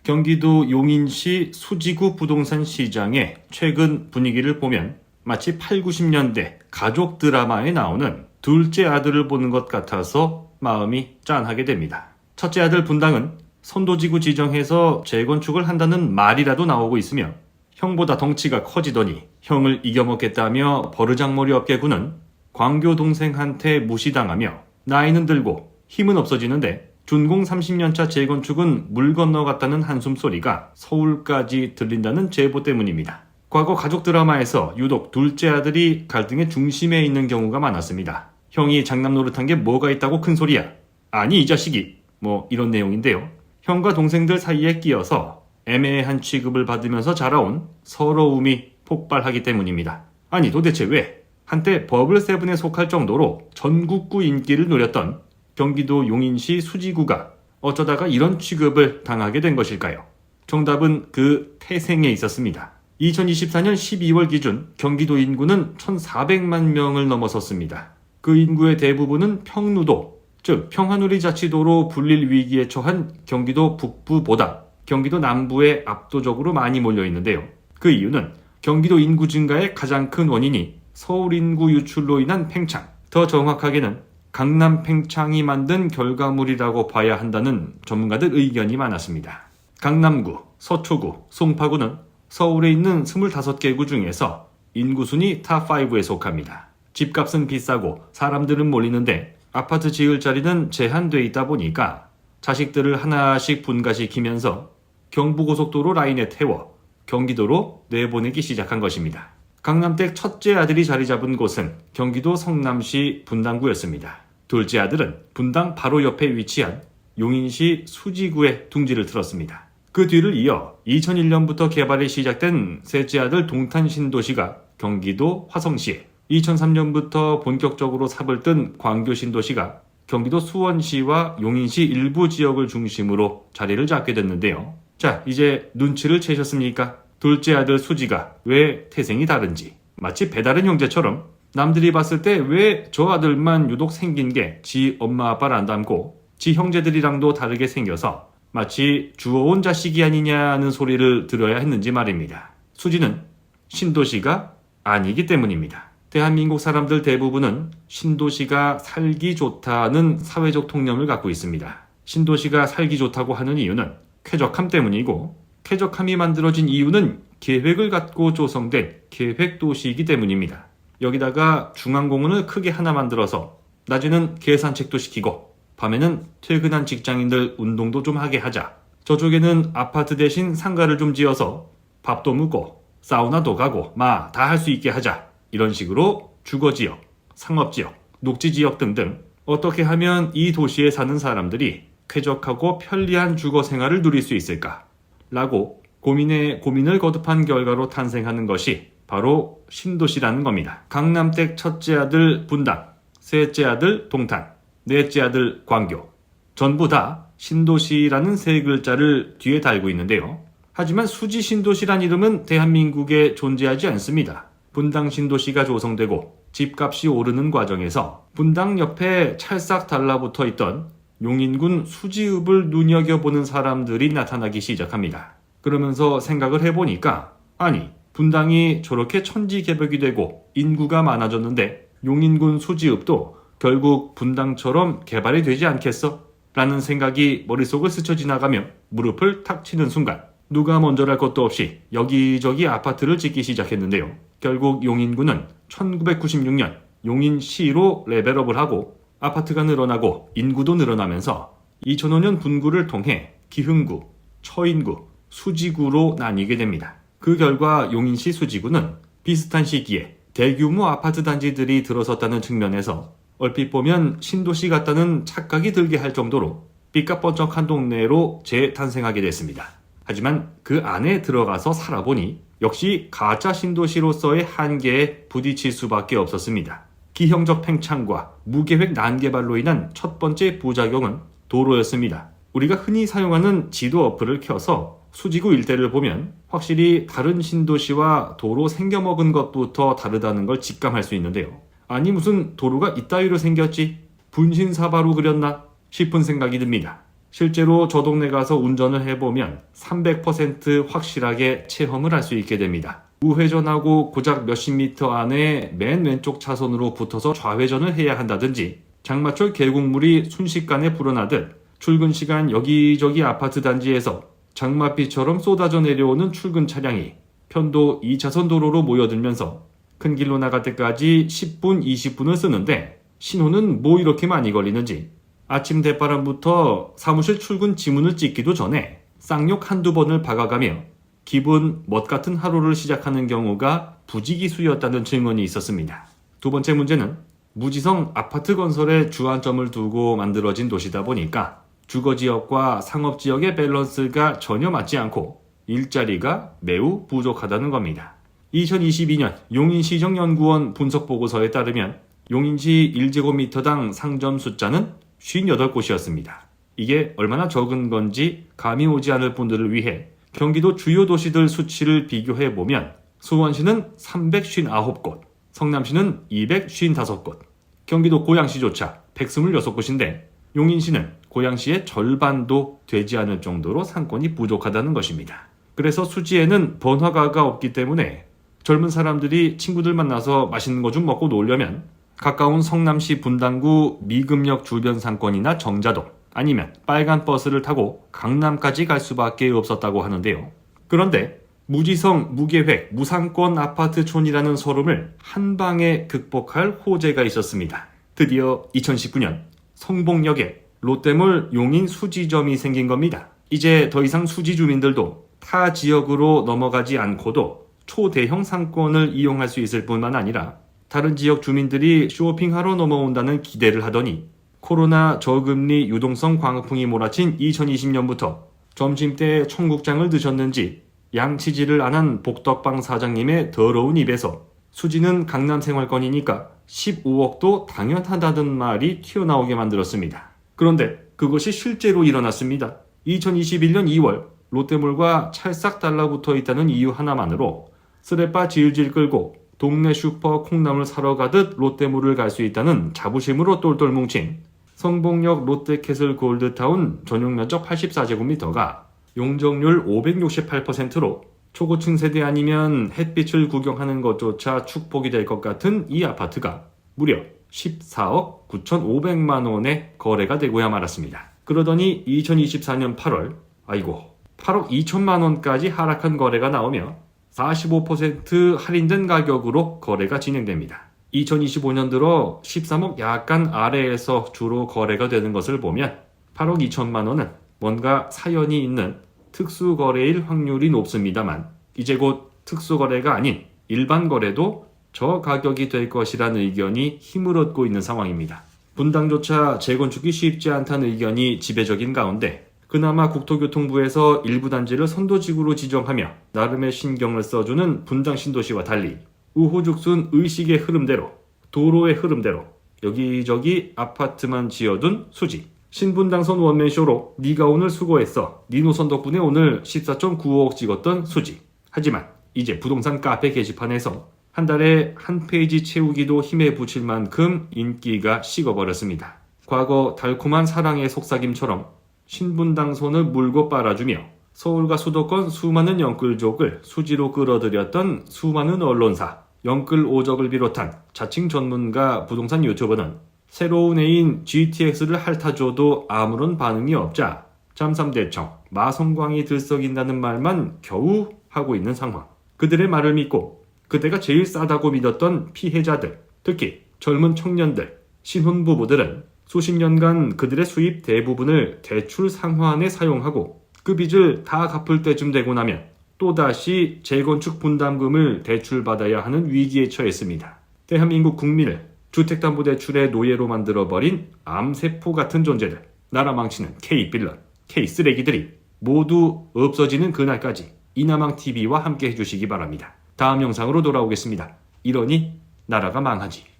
경기도 용인시 수지구 부동산 시장의 최근 분위기를 보면 마치 8, 90년대 가족 드라마에 나오는 둘째 아들을 보는 것 같아서 마음이 짠하게 됩니다. 첫째 아들 분당은 선도지구 지정해서 재건축을 한다는 말이라도 나오고 있으며 형보다 덩치가 커지더니 형을 이겨먹겠다며 버르장머리 없게 구는 광교 동생한테 무시당하며 나이는 들고 힘은 없어지는데 준공 30년차 재건축은 물 건너갔다는 한숨소리가 서울까지 들린다는 제보 때문입니다. 과거 가족 드라마에서 유독 둘째 아들이 갈등의 중심에 있는 경우가 많았습니다. 형이 장남 노릇한 게 뭐가 있다고 큰 소리야. 아니 이 자식이. 뭐 이런 내용인데요. 형과 동생들 사이에 끼어서 애매한 취급을 받으면서 자라온 서러움이 폭발하기 때문입니다. 아니 도대체 왜? 한때 버블7에 속할 정도로 전국구 인기를 누렸던 경기도 용인시 수지구가 어쩌다가 이런 취급을 당하게 된 것일까요? 정답은 그 태생에 있었습니다. 2024년 12월 기준 경기도 인구는 1,400만 명을 넘어섰습니다. 그 인구의 대부분은 평루도, 즉 평화누리자치도로 불릴 위기에 처한 경기도 북부보다 경기도 남부에 압도적으로 많이 몰려 있는데요. 그 이유는 경기도 인구 증가의 가장 큰 원인이 서울 인구 유출로 인한 팽창, 더 정확하게는 강남 팽창이 만든 결과물이라고 봐야 한다는 전문가들 의견이 많았습니다. 강남구, 서초구, 송파구는 서울에 있는 25개 구 중에서 인구순위 탑5에 속합니다. 집값은 비싸고 사람들은 몰리는데 아파트 지을 자리는 제한돼 있다 보니까 자식들을 하나씩 분가시키면서 경부고속도로 라인에 태워 경기도로 내보내기 시작한 것입니다. 강남댁 첫째 아들이 자리 잡은 곳은 경기도 성남시 분당구였습니다. 둘째 아들은 분당 바로 옆에 위치한 용인시 수지구에 둥지를 틀었습니다. 그 뒤를 이어 2001년부터 개발이 시작된 셋째 아들 동탄 신도시가 경기도 화성시에, 2003년부터 본격적으로 삽을 뜬 광교 신도시가 경기도 수원시와 용인시 일부 지역을 중심으로 자리를 잡게 됐는데요. 자, 이제 눈치를 채셨습니까? 둘째 아들 수지가 왜 태생이 다른지. 마치 배다른 형제처럼 남들이 봤을 때 왜 저 아들만 유독 생긴 게 지 엄마 아빠를 안 닮고 지 형제들이랑도 다르게 생겨서 마치 주워온 자식이 아니냐는 소리를 들어야 했는지 말입니다. 수지는 신도시가 아니기 때문입니다. 대한민국 사람들 대부분은 신도시가 살기 좋다는 사회적 통념을 갖고 있습니다. 신도시가 살기 좋다고 하는 이유는 쾌적함 때문이고, 쾌적함이 만들어진 이유는 계획을 갖고 조성된 계획도시이기 때문입니다. 여기다가 중앙공원을 크게 하나 만들어서 낮에는 계산책도 시키고 밤에는 퇴근한 직장인들 운동도 좀 하게 하자. 저쪽에는 아파트 대신 상가를 좀 지어서 밥도 묵고 사우나도 가고 다 할 수 있게 하자. 이런 식으로 주거지역, 상업지역, 녹지지역 등등 어떻게 하면 이 도시에 사는 사람들이 쾌적하고 편리한 주거 생활을 누릴 수 있을까? 라고 고민을 거듭한 결과로 탄생하는 것이 바로 신도시라는 겁니다. 강남댁 첫째 아들 분당, 셋째 아들 동탄, 넷째 아들 광교. 전부 다 신도시라는 세 글자를 뒤에 달고 있는데요. 하지만 수지 신도시란 이름은 대한민국에 존재하지 않습니다. 분당 신도시가 조성되고 집값이 오르는 과정에서 분당 옆에 찰싹 달라붙어 있던 용인군 수지읍을 눈여겨보는 사람들이 나타나기 시작합니다. 그러면서 생각을 해보니까 아니 분당이 저렇게 천지개벽이 되고 인구가 많아졌는데 용인군 수지읍도 결국 분당처럼 개발이 되지 않겠어? 라는 생각이 머릿속을 스쳐 지나가며 무릎을 탁 치는 순간 누가 먼저랄 것도 없이 여기저기 아파트를 짓기 시작했는데요. 결국 용인군은 1996년 용인시로 레벨업을 하고 아파트가 늘어나고 인구도 늘어나면서 2005년 분구를 통해 기흥구, 처인구, 수지구로 나뉘게 됩니다. 그 결과 용인시 수지구는 비슷한 시기에 대규모 아파트 단지들이 들어섰다는 측면에서 얼핏 보면 신도시 같다는 착각이 들게 할 정도로 삐까뻔쩍한 동네로 재탄생하게 됐습니다. 하지만 그 안에 들어가서 살아보니 역시 가짜 신도시로서의 한계에 부딪힐 수밖에 없었습니다. 기형적 팽창과 무계획 난개발로 인한 첫 번째 부작용은 도로였습니다. 우리가 흔히 사용하는 지도 어플을 켜서 수지구 일대를 보면 확실히 다른 신도시와 도로 생겨먹은 것부터 다르다는 걸 직감할 수 있는데요. 아니 무슨 도로가 이따위로 생겼지? 분신사바로 그렸나? 싶은 생각이 듭니다. 실제로 저 동네 가서 운전을 해보면 300% 확실하게 체험을 할 수 있게 됩니다. 우회전하고 고작 몇십 미터 안에 맨 왼쪽 차선으로 붙어서 좌회전을 해야 한다든지, 장마철 계곡물이 순식간에 불어나듯 출근 시간 여기저기 아파트 단지에서 장맛비처럼 쏟아져 내려오는 출근 차량이 편도 2차선 도로로 모여들면서 큰 길로 나갈 때까지 10분, 20분을 쓰는데 신호는 뭐 이렇게 많이 걸리는지, 아침 대바람부터 사무실 출근 지문을 찍기도 전에 쌍욕 한두 번을 박아가며 기분 멋같은 하루를 시작하는 경우가 부지기수였다는 증언이 있었습니다. 두 번째 문제는 무지성 아파트 건설에 주안점을 두고 만들어진 도시다 보니까 주거지역과 상업지역의 밸런스가 전혀 맞지 않고 일자리가 매우 부족하다는 겁니다. 2022년 용인시정연구원 분석보고서에 따르면 용인시 1제곱미터당 상점 숫자는 58곳이었습니다. 이게 얼마나 적은 건지 감이 오지 않을 분들을 위해 경기도 주요 도시들 수치를 비교해보면 수원시는 359곳, 성남시는 255곳, 경기도 고양시조차 126곳인데 용인시는 고양시의 절반도 되지 않을 정도로 상권이 부족하다는 것입니다. 그래서 수지에는 번화가가 없기 때문에 젊은 사람들이 친구들 만나서 맛있는 거 좀 먹고 놀려면 가까운 성남시 분당구 미금역 주변 상권이나 정자동, 아니면 빨간 버스를 타고 강남까지 갈 수밖에 없었다고 하는데요. 그런데 무지성, 무계획, 무상권 아파트촌이라는 서름을 한 방에 극복할 호재가 있었습니다. 드디어 2019년 성봉역에 롯데몰 용인 수지점이 생긴 겁니다. 이제 더 이상 수지 주민들도 타 지역으로 넘어가지 않고도 초대형 상권을 이용할 수 있을 뿐만 아니라 다른 지역 주민들이 쇼핑하러 넘어온다는 기대를 하더니 코로나 저금리 유동성 광풍이 몰아친 2020년부터 점심때 청국장을 드셨는지 양치질을 안 한 복덕방 사장님의 더러운 입에서 수지는 강남 생활권이니까 15억도 당연하다는 말이 튀어나오게 만들었습니다. 그런데 그것이 실제로 일어났습니다. 2021년 2월 롯데몰과 찰싹 달라붙어 있다는 이유 하나만으로 쓰레빠 질질 끌고 동네 슈퍼 콩나물 사러 가듯 롯데몰을 갈 수 있다는 자부심으로 똘똘 뭉친 성봉역 롯데캐슬 골드타운 전용 면적 84제곱미터가 용적률 568%로 초고층 세대 아니면 햇빛을 구경하는 것조차 축복이 될 것 같은 이 아파트가 무려 14억 9,500만 원에 거래가 되고야 말았습니다. 그러더니 2024년 8월 8억 2천만 원까지 하락한 거래가 나오며 45% 할인된 가격으로 거래가 진행됩니다. 2025년 들어 13억 약간 아래에서 주로 거래가 되는 것을 보면 8억 2천만 원은 뭔가 사연이 있는 특수거래일 확률이 높습니다만 이제 곧 특수거래가 아닌 일반 거래도 저 가격이 될 것이라는 의견이 힘을 얻고 있는 상황입니다. 분당조차 재건축이 쉽지 않다는 의견이 지배적인 가운데 그나마 국토교통부에서 일부 단지를 선도지구로 지정하며 나름의 신경을 써주는 분당 신도시와 달리 우후죽순 의식의 흐름대로, 도로의 흐름대로 여기저기 아파트만 지어둔 수지. 신분당선 원맨쇼로 네가 오늘 수고했어. 네 노선 덕분에 오늘 14.95억 찍었던 수지. 하지만 이제 부동산 카페 게시판에서 한 달에 한 페이지 채우기도 힘에 부칠 만큼 인기가 식어버렸습니다. 과거 달콤한 사랑의 속삭임처럼 신분당선을 물고 빨아주며 서울과 수도권 수많은 영끌족을 수지로 끌어들였던 수많은 언론사, 영끌 오적을 비롯한 자칭 전문가 부동산 유튜버는 새로운 애인 GTX를 핥아줘도 아무런 반응이 없자 잠삼대청, 마성광이 들썩인다는 말만 겨우 하고 있는 상황. 그들의 말을 믿고 그때가 제일 싸다고 믿었던 피해자들, 특히 젊은 청년들, 신혼부부들은 수십 년간 그들의 수입 대부분을 대출 상환에 사용하고 그 빚을 다 갚을 때쯤 되고 나면 또다시 재건축 분담금을 대출받아야 하는 위기에 처했습니다. 대한민국 국민을 주택담보대출의 노예로 만들어버린 암세포 같은 존재들, 나라 망치는 K빌런, K쓰레기들이 모두 없어지는 그날까지 이나망TV와 함께 해주시기 바랍니다. 다음 영상으로 돌아오겠습니다. 이러니 나라가 망하지.